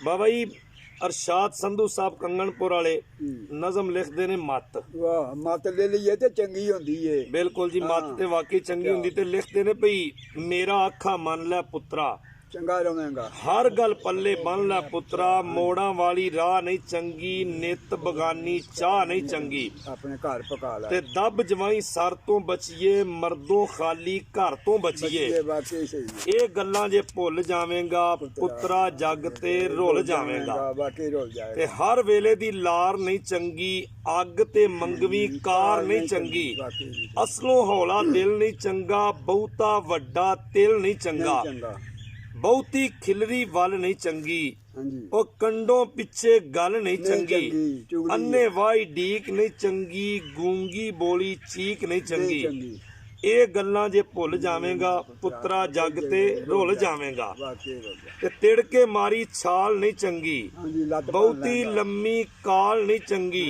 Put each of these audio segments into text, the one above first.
बाबा जी अरशाद संधू साहब कंगनपुर वाले नज़म लिखते ने मत। वाह मत ले लईए ते चंगी होंदी है। बिल्कुल जी मत ते वाकई चंगी होंदी ते लिखते ने भई मेरा आखा मन लै पुत्रा चंगा रवेगा। हर गल पल्ले बन लै पुत्रा मोड़ा वाली राह नहीं चंगी नित बगानी चाह नहीं चंगी अपने घर पका ला ते दब जवाई सर तो बचिए मर्दों खाली घर तो बचिए। वाकई सही ये गल्लां जे भुल जावेगा पुत्रा जग ते रुल जावेगा। वाकई रुल जाएगा ते हर वेले दी लार नहीं चंगी अग ते मंगवी कार नहीं चंगी असलों हौला दिल नहीं चंगा बहुता वड्डा तिल नहीं चंगा बहुती खिलरी वल नहीं चंगी ओ कंडों पिछे गल नहीं चंगी अन्ने वाई डीक नहीं चंगी गूंगी बोली चीक नहीं चंगी। ये गल्लां जे भुल जावेगा पुत्रा जग ते रुल जावेगा। ते तिड़के मारी छाल नहीं चंगी बहुती लम्मी काल नहीं चंगी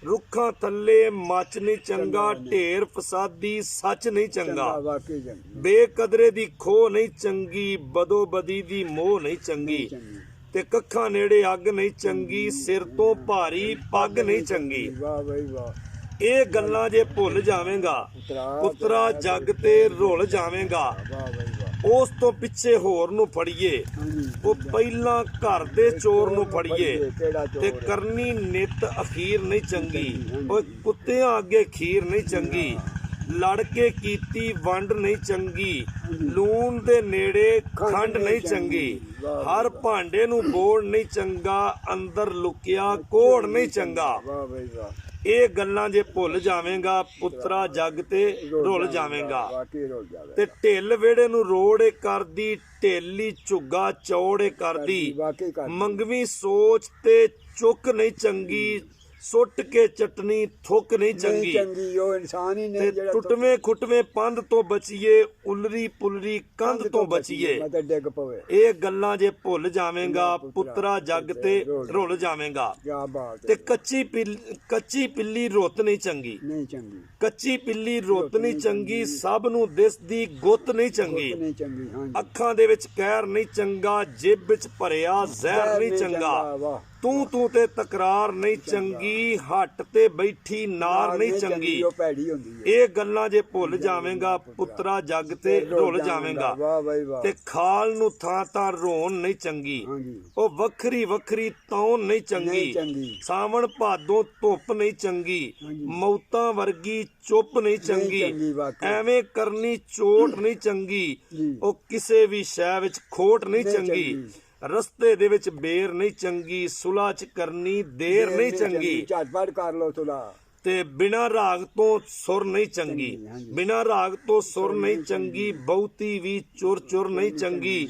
रुखां थल्ले मच नहीं चंगा ढेर फसादी सच नहीं चंगा बेकदरे दी खो नहीं चंगी बदो बदी दी मोह नहीं चंगी ते कखा नेड़े अग नहीं चंगी सिर तो भारी पग नहीं चंगी। ये गल्लां जे भुल जावेगा पुत्रा जग ते रुल जावेगा। उस तो पिछे होर नूं फड़िए वो पहला घर दे चोर नूं फड़िए ते करनी नित अखीर नहीं चंगी ओए कुत्तियां अगे खीर नहीं चंगी लड़ के कीती वंड नहीं चंगी लून दे नेड़े खंड नहीं चंगी हर भांडे नूं बोड़ नहीं चंगा अंदर लुकिया कोड़ नहीं चंगा। ये गल्लां जे भुल जावेगा पुत्रा जग ते रुल जावेगा। ते ढिल वेड़े नूं रोड़े करदी ढिली झुग्गा चौड़े करदी मंगवी सोच ते चुक नहीं चंगी सुट के चटनी थुक नहीं चंगी ते टुटवें खुटवें पंध तो बचिए उलरी पुलरी कंध तो बचिए। ये गल्लां जे भुल जावेगा पुत्रा जग ते रुल जावेगा। ते कच्ची पिल्ली रुत नहीं चंगी कच्ची पिल्ली रुत नहीं चंगी सब नूं दिसदी गुत नहीं चंगी अखां दे विच कहर नहीं चंगा जेब विच भरिया जहर नहीं चंगा तू ते तकरार नहीं चंगी हट ते बैठी नार नहीं चंगी। ये गल्लां जे भुल जावेगा पुत्रा जग ते रुल जावेगा। ते खाल नूं थां तां रोन नहीं चंगी ओ वखरी वखरी तौन नहीं चंगी सावण भादों धुप नहीं चंगी मौतां वर्गी चुप नहीं चंगी एवें करनी चोट नहीं चंगी ओ किसे भी शै विच खोट नहीं चंगी रस्ते दे विच बेर नहीं चंगी सुलह च करनी देर नहीं चंगी झटपट कर लो सुलह ते बिना राग तो सुर नहीं चंगी बिना राग तो सुर नहीं चंगी बहुती भी चुर चुर नहीं चंगी।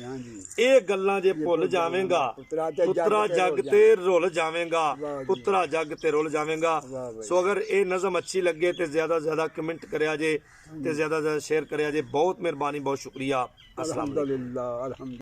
ये गल्लां जे भुल जावेगा पुत्रा जग ते रुल जावेगा पुत्रा जग ते रुल जावेगा। सो अगर ये नज़म अच्छी लगे तो ज्यादा से ज्यादा कमेंट करया जे ते ज्यादा से ज्यादा शेयर करया जे। बहुत मेहरबानी बहुत शुक्रिया। अस्सलाम वालेकुम।